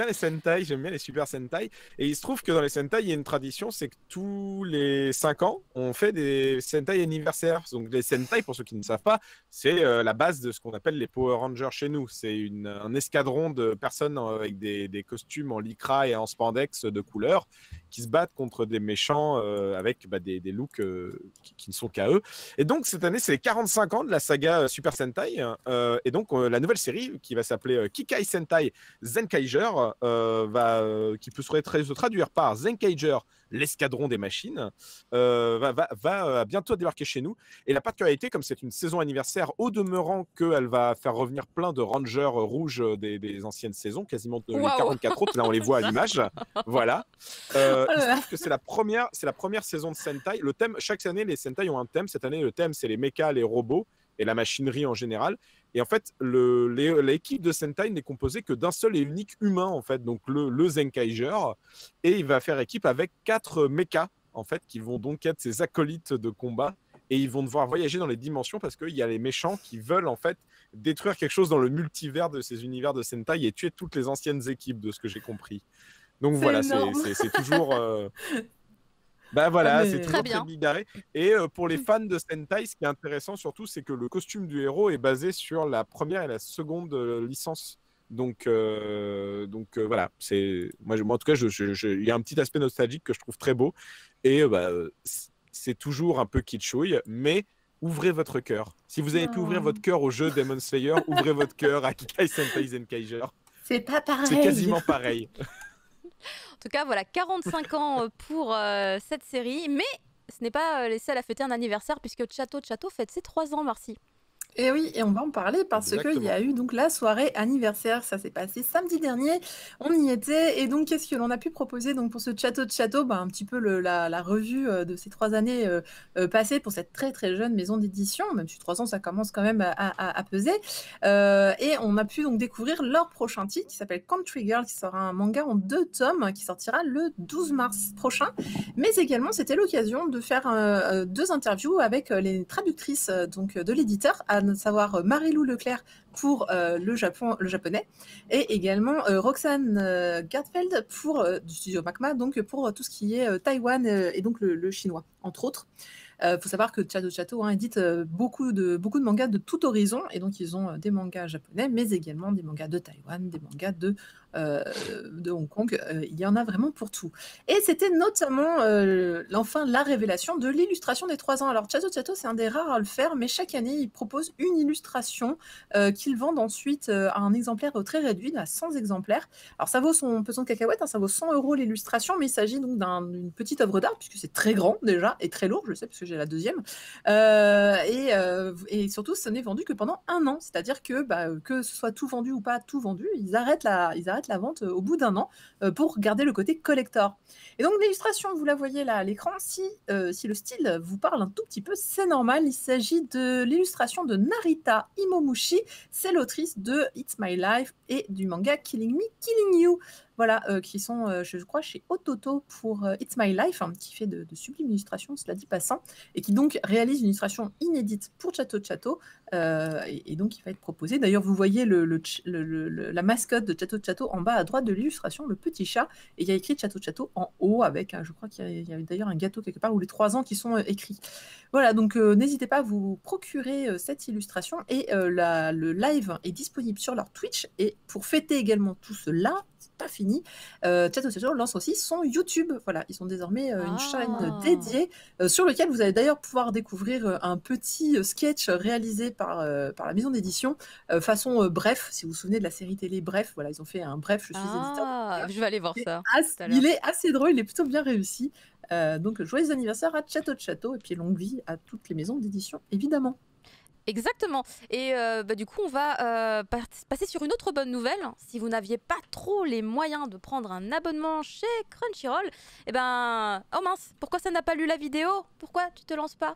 les Sentai, j'aime bien les Super Sentai. Et il se trouve que dans les Sentai, il y a une tradition, c'est que tous les 5 ans, on fait des Sentai anniversaires. Donc les Sentai, pour ceux qui ne savent pas, c'est la base de ce qu'on appelle les Power Rangers chez nous. C'est un escadron de personnes avec des costumes en lycra et en spandex de couleur qui se battent contre des méchants avec des looks qui ne sont qu'à eux. Et donc, cette année, c'est les 45 ans de la saga Super Sentai. Et donc, la nouvelle série qui va s'appeler Kikai Sentai Zenkaiger, qui peut se traduire par Zenkaiger, l'escadron des machines, va bientôt débarquer chez nous. Et la particularité, comme c'est une saison anniversaire, au demeurant qu'elle va faire revenir plein de rangers rouges des anciennes saisons, quasiment les 44 autres, là on les voit à l'image. Voilà. Il se trouve que c'est la première saison de Sentai. Le thème, chaque année, les Sentai ont un thème. Cette année, le thème, c'est les mechas, les robots et la machinerie en général. Et en fait, l'équipe de Sentai n'est composée que d'un seul et unique humain, en fait, donc le Zenkaiger. Et il va faire équipe avec 4 mechas, en fait, qui vont donc être ses acolytes de combat. Et ils vont devoir voyager dans les dimensions parce qu'il y a les méchants qui veulent, en fait, détruire quelque chose dans le multivers de ces univers de Sentai et tuer toutes les anciennes équipes, de ce que j'ai compris. Donc voilà, c'est toujours. Bah voilà, c'est toujours très bigarré. Et pour les fans de Sentai, ce qui est intéressant surtout, c'est que le costume du héros est basé sur la première et la seconde licence. Donc voilà, moi en tout cas, il y a un petit aspect nostalgique que je trouve très beau. Et c'est toujours un peu kitschouille, mais ouvrez votre cœur. Si vous avez pu ouvrir votre cœur au jeu Demon Slayer, ouvrez votre cœur à Kikai Sentai Zenkaiger. C'est pas pareil. C'est quasiment pareil. En tout cas, voilà, 45 ans pour cette série, mais ce n'est pas les seuls à fêter un anniversaire puisque Chato fête ses 3 ans, Marcy. Et oui, et on va en parler parce qu'il y a eu donc la soirée anniversaire, ça s'est passé samedi dernier, on y était, et donc qu'est-ce que l'on a pu proposer donc pour ce Chateau, un petit peu la revue de ces 3 années passées pour cette très très jeune maison d'édition, même si 3 ans ça commence quand même à peser, et on a pu donc découvrir leur prochain titre qui s'appelle Country Girl, qui sera un manga en 2 tomes, qui sortira le 12 mars prochain, mais également c'était l'occasion de faire 2 interviews avec les traductrices donc de l'éditeur, à savoir Marie-Lou Leclerc pour le japonais, et également Roxane Gartfeld pour du studio Magma, donc pour tout ce qui est Taïwan et donc le chinois, entre autres. Faut savoir que Chato édite beaucoup de mangas de tout horizon, et donc ils ont des mangas japonais, mais également des mangas de Taïwan, des mangas de Hong Kong. Il y en a vraiment pour tout. Et c'était notamment enfin la révélation de l'illustration des 3 ans. Alors Chato, c'est un des rares à le faire, mais chaque année, il propose une illustration qu'ils vendent ensuite à un exemplaire très réduit, à 100 exemplaires. Alors ça vaut son pesant de cacahuètes, ça vaut 100 € l'illustration, mais il s'agit donc d'une petite œuvre d'art, puisque c'est très grand déjà, et très lourd, je sais, parce que j'ai la deuxième. Et surtout, ce n'est vendu que pendant 1 an, c'est-à-dire que ce soit tout vendu ou pas tout vendu, ils arrêtent la vente au bout d'1 an pour garder le côté collector. Et donc l'illustration, vous la voyez là à l'écran, si le style vous parle un tout petit peu, c'est normal, il s'agit de l'illustration de Narita Imomushi, c'est l'autrice de It's My Life et du manga Killing Me, Killing You. Voilà, qui sont, je crois, chez Ototo pour It's My Life, qui fait de sublimes illustrations, cela dit passant, et qui donc réalise une illustration inédite pour Chato, et donc il va être proposé. D'ailleurs, vous voyez la mascotte de Chato en bas à droite de l'illustration, le petit chat, et il y a écrit Chato en haut, avec, je crois qu'il y a d'ailleurs un gâteau quelque part, où les 3 ans qui sont écrits. Voilà, donc n'hésitez pas à vous procurer cette illustration, et le live est disponible sur leur Twitch, et pour fêter également tout cela, c'est pas fini, Chato lance aussi son YouTube. Voilà, ils ont désormais une chaîne dédiée sur laquelle vous allez d'ailleurs pouvoir découvrir un petit sketch réalisé par la maison d'édition, façon Bref, si vous vous souvenez de la série télé Bref, voilà, ils ont fait un Bref, je suis éditeur. Je vais aller voir ça. Il est assez drôle, il est plutôt bien réussi. Donc joyeux anniversaire à Chato, et puis longue vie à toutes les maisons d'édition, évidemment. Exactement. Et du coup, on va passer sur une autre bonne nouvelle. Si vous n'aviez pas trop les moyens de prendre un abonnement chez Crunchyroll, oh mince, pourquoi ça n'a pas lu la vidéo? Pourquoi tu te lances pas?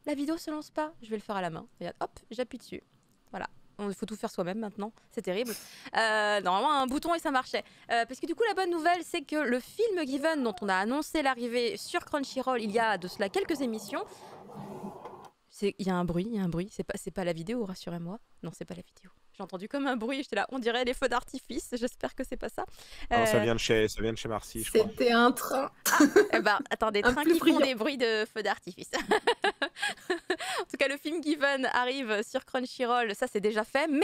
La vidéo se lance pas. Je vais le faire à la main. Et hop, j'appuie dessus. Voilà. Il faut tout faire soi-même maintenant, c'est terrible. Normalement, un bouton et ça marchait. Parce que du coup, la bonne nouvelle, c'est que le film Given, dont on a annoncé l'arrivée sur Crunchyroll il y a de cela quelques émissions, il y a un bruit, c'est pas la vidéo, rassurez-moi. Non, c'est pas la vidéo. J'ai entendu comme un bruit, j'étais là, on dirait les feux d'artifice, j'espère que c'est pas ça. Non, ça vient de chez Marcy, je crois. C'était un train. Eh ben, attendez, Un trains plus qui font brillant. des bruits de feux d'artifice. En tout cas, le film Given arrive sur Crunchyroll, ça c'est déjà fait, mais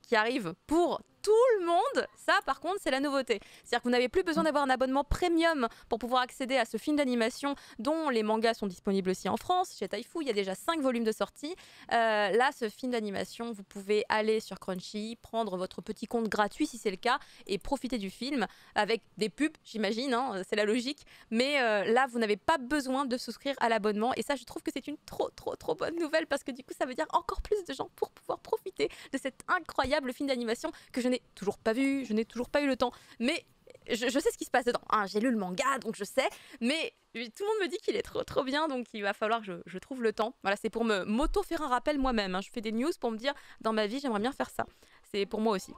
qui arrive pour tout le monde. Ça, par contre, c'est la nouveauté. C'est-à-dire que vous n'avez plus besoin d'avoir un abonnement premium pour pouvoir accéder à ce film d'animation dont les mangas sont disponibles aussi en France. Chez Taifu, il y a déjà 5 volumes de sortie. Là, ce film d'animation, vous pouvez aller sur Crunchy, prendre votre petit compte gratuit si c'est le cas et profiter du film avec des pubs, j'imagine, hein, c'est la logique. Mais là, vous n'avez pas besoin de souscrire à l'abonnement. Et ça, je trouve que c'est une trop bonne nouvelle parce que du coup, ça veut dire encore plus de gens pour pouvoir profiter de cet incroyable film d'animation que je n'ai toujours pas vu, je n'ai toujours pas eu le temps, mais je sais ce qui se passe dedans. Hein, j'ai lu le manga, donc je sais, mais tout le monde me dit qu'il est trop bien, donc il va falloir que je trouve le temps. Voilà, c'est pour m'auto-faire un rappel moi-même. Hein. Je fais des news pour me dire, dans ma vie, j'aimerais bien faire ça. C'est pour moi aussi.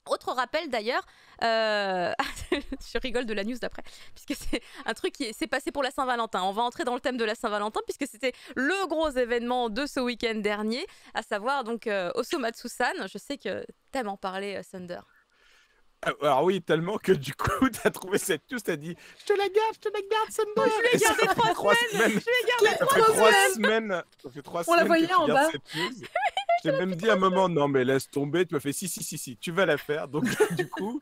Autre rappel d'ailleurs, je rigole de la news d'après, puisque c'est un truc qui s'est passé pour la Saint-Valentin. On va entrer dans le thème de la Saint-Valentin, puisque c'était le gros événement de ce week-end dernier, à savoir donc Osomatsu-san. Je sais que t'aimes en parler, Thunder. Alors oui, tellement que du coup, t'as trouvé cette news, t'as dit « Je te la garde, Thunder !» Je l'ai gardé 3 semaines. Je l'ai gardé 3 semaines. Ça fait 3 On la semaines voyait que tu en gardes bas. cette news. J'ai même dit à un moment, non mais laisse tomber, tu m'as fait si, tu vas la faire. Donc du coup,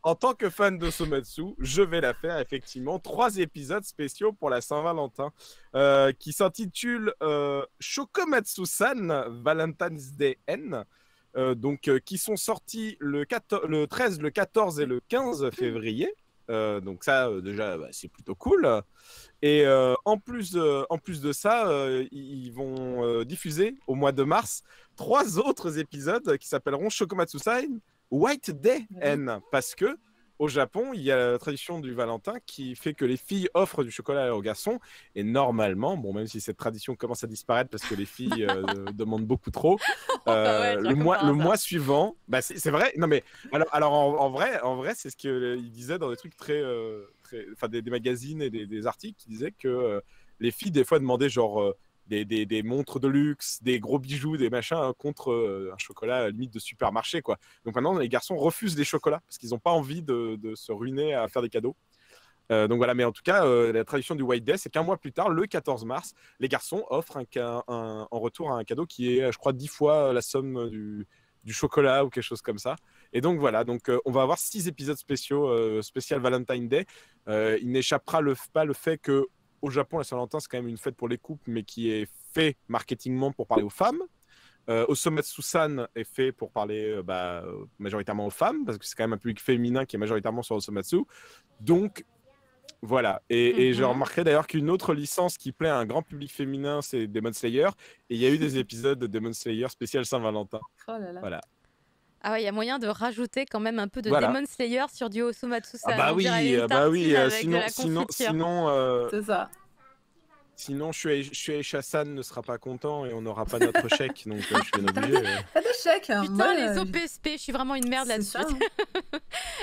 en tant que fan de Somatsu, je vais la faire effectivement. 3 épisodes spéciaux pour la Saint-Valentin qui s'intitulent Shokomatsu-san Valentine's Day N. Qui sont sortis le 13, le 14 et le 15 février. Donc ça, déjà, c'est plutôt cool. Et en plus de ça, ils vont diffuser au mois de mars 3 autres épisodes qui s'appelleront Shokomatsu-san White Day N. Parce que au Japon, il y a la tradition du Valentin qui fait que les filles offrent du chocolat aux garçons. Et normalement, bon, même si cette tradition commence à disparaître parce que les filles demandent beaucoup trop, le mois suivant, bah c'est vrai. Non mais alors en vrai, c'est ce qu'il disait dans des trucs enfin des magazines et des articles qui disaient que les filles des fois demandaient genre des montres de luxe, des gros bijoux, des machins contre un chocolat limite de supermarché quoi. Donc maintenant les garçons refusent les chocolats parce qu'ils n'ont pas envie de se ruiner à faire des cadeaux. Donc voilà, mais en tout cas, la tradition du White Day, c'est qu'un mois plus tard, le 14 mars, les garçons offrent en retour un cadeau qui est, je crois, 10 fois la somme du chocolat ou quelque chose comme ça. Et donc voilà, on va avoir 6 épisodes spéciaux, spécial Valentine Day. Il n'échappera pas le fait que au Japon, la Saint-Valentin, c'est quand même une fête pour les couples, mais qui est fait marketingement pour parler aux femmes. Osomatsu-san est fait pour parler majoritairement aux femmes, parce que c'est quand même un public féminin qui est majoritairement sur Osomatsu. Donc, voilà. Et je remarquerai d'ailleurs qu'une autre licence qui plaît à un grand public féminin, c'est Demon Slayer. Et il y a eu des épisodes de Demon Slayer spécial Saint-Valentin. Oh là là. Voilà. Ah ouais, il y a moyen de rajouter quand même un peu de Voilà. Demon Slayer sur du Osomatsu-san. Ah bah On oui, dirait une tartine avec de la sinon, confiture. C'est ça. Sinon, Shueisha-san ne sera pas content et on n'aura pas notre chèque, donc je suis bien obligé. Pas de chèque. Hein. Putain, Moi, les OPSP, je suis vraiment une merde c'est là-dessus.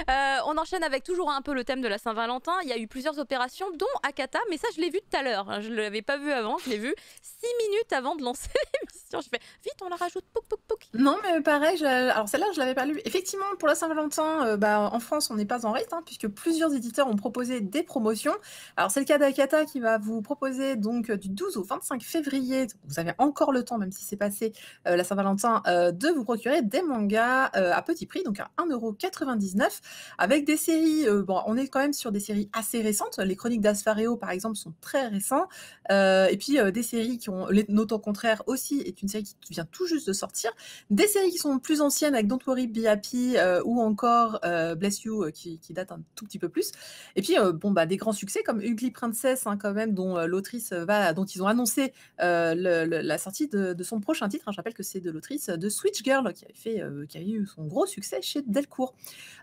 ça, On enchaîne avec toujours un peu le thème de la Saint-Valentin. Il y a eu plusieurs opérations, dont Akata, mais ça, je l'ai vu tout à l'heure. Je ne l'avais pas vu avant, je l'ai vu 6 minutes avant de lancer l'émission. Je fais vite, on la rajoute, pouc, pouc, pouc. Non, mais pareil, alors celle-là, je l'avais pas lue. Effectivement, pour la Saint-Valentin, en France, on n'est pas en rate, hein, puisque plusieurs éditeurs ont proposé des promotions. Alors, c'est le cas d'Akata qui va vous proposer donc du 12 au 25 février, donc vous avez encore le temps, même si c'est passé la Saint-Valentin, de vous procurer des mangas à petit prix, donc à 1,99 €, avec des séries, on est quand même sur des séries assez récentes. Les Chroniques d'Asfareo, par exemple, sont très récents. Et puis, des séries qui ont... Les Notes au contraire aussi est une série qui vient tout juste de sortir. Des séries qui sont plus anciennes avec Don't Worry Be Happy ou encore Bless You qui date un tout petit peu plus. Et puis des grands succès comme Ugly Princess hein, quand même dont l'autrice dont ils ont annoncé la sortie de son prochain titre. Hein. Je rappelle que c'est de l'autrice de Switch Girl qui a eu son gros succès chez Delcourt.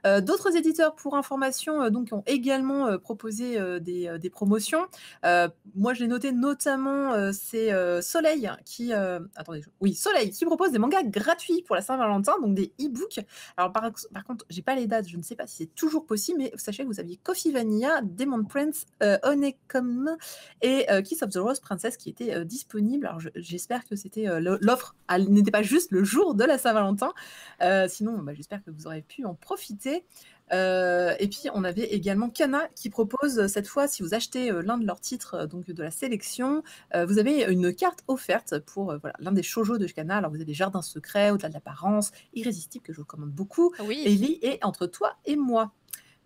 D'autres éditeurs pour information donc ont également proposé des promotions. Moi je l'ai noté notamment c'est Soleil qui attends attendez, oui, Soleil qui propose des mangas gratuits pour la Saint-Valentin, donc des e-books. Alors par contre, j'ai pas les dates, je ne sais pas si c'est toujours possible, mais sachez que vous aviez Coffee Vanilla, Demon Prince, Honeycomb et Kiss of the Rose Princess qui étaient disponibles. Alors j'espère que c'était l'offre n'était pas juste le jour de la Saint-Valentin. Sinon, j'espère que vous aurez pu en profiter. Et puis on avait également Kana qui propose cette fois, si vous achetez l'un de leurs titres donc de la sélection, vous avez une carte offerte pour l'un des shoujo de Kana. Alors vous avez Jardin secret, Au-delà de l'apparence, Irrésistible que je vous recommande beaucoup, Oui. Ellie et Entre toi et moi.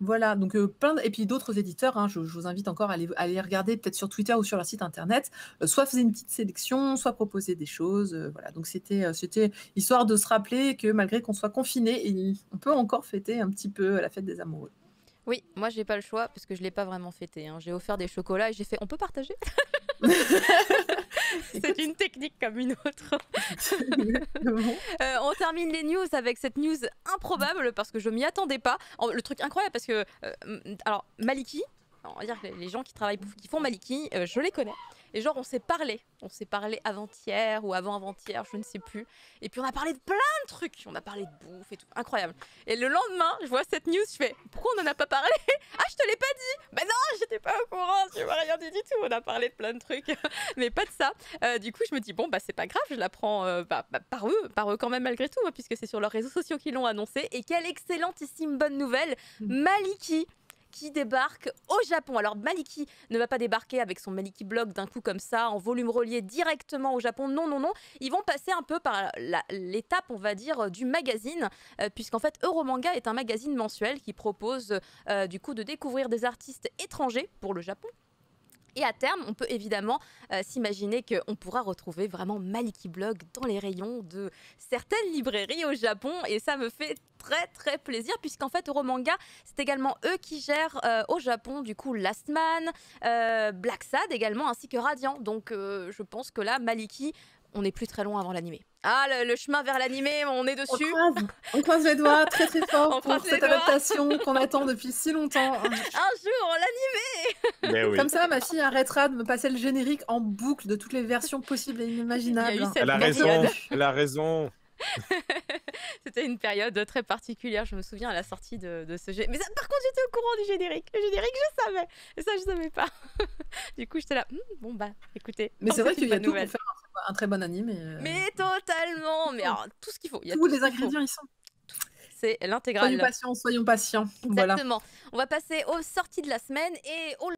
Voilà, donc et puis d'autres éditeurs, hein, je vous invite encore à aller regarder peut-être sur Twitter ou sur leur site internet, soit faisait une petite sélection, soit proposer des choses, voilà. Donc c'était histoire de se rappeler que malgré qu'on soit confiné, on peut encore fêter un petit peu la fête des amoureux. Oui, moi j'ai pas le choix parce que je l'ai pas vraiment fêté, hein. J'ai offert des chocolats et j'ai fait on peut partager. C'est une technique comme une autre. On termine les news avec cette news improbable parce que je m'y attendais pas. Le truc incroyable parce que alors Maliki, on va dire que les gens qui font Maliki, je les connais. Et genre on s'est parlé avant-hier ou avant-avant-hier, je ne sais plus. Et puis on a parlé de plein de trucs, on a parlé de bouffe et tout, incroyable. Et le lendemain, je vois cette news, je fais pourquoi on en a pas parlé? Ah, je te l'ai pas dit. Ben non, j'étais pas au courant, tu m'as rien dit du tout. On a parlé de plein de trucs, mais pas de ça. Du coup, je me dis bon c'est pas grave, je la prends par eux quand même malgré tout, hein, puisque c'est sur leurs réseaux sociaux qu'ils l'ont annoncé. Et quelle excellentissime bonne nouvelle, Maliki qui débarque au Japon. Alors Maliki ne va pas débarquer avec son Maliki Blog d'un coup comme ça, en volume relié directement au Japon. Non, non, non. Ils vont passer un peu par l'étape, on va dire, du magazine, puisqu'en fait Euromanga est un magazine mensuel qui propose du coup de découvrir des artistes étrangers pour le Japon. Et à terme, on peut évidemment s'imaginer qu'on pourra retrouver vraiment Maliki Blog dans les rayons de certaines librairies au Japon. Et ça me fait très très plaisir puisqu'en fait Euromanga, c'est également eux qui gèrent au Japon du coup Last Man, Black Sad également, ainsi que Radiant. Donc je pense que là, Maliki, on n'est plus très loin avant l'animé. Ah, le chemin vers l'animé, on est dessus. On croise les doigts très très fort pour cette adaptation qu'on attend depuis si longtemps. Un jour, l'animé. Oui. Comme ça, ma fille arrêtera de me passer le générique en boucle de toutes les versions possibles et inimaginables. Elle a raison. C'était une période très particulière, je me souviens à la sortie de ce générique. Mais ça, par contre, j'étais au courant du générique. Le générique, je savais. Et ça, je savais pas. Du coup, j'étais là. Bon, écoutez. Mais c'est vrai qu'il y a tout pour faire un très bon anime. Mais totalement. Mais alors, tout ce qu'il faut. Tous les ingrédients, ils sont. C'est l'intégrale. Soyons patients. Exactement. Voilà. On va passer aux sorties de la semaine et au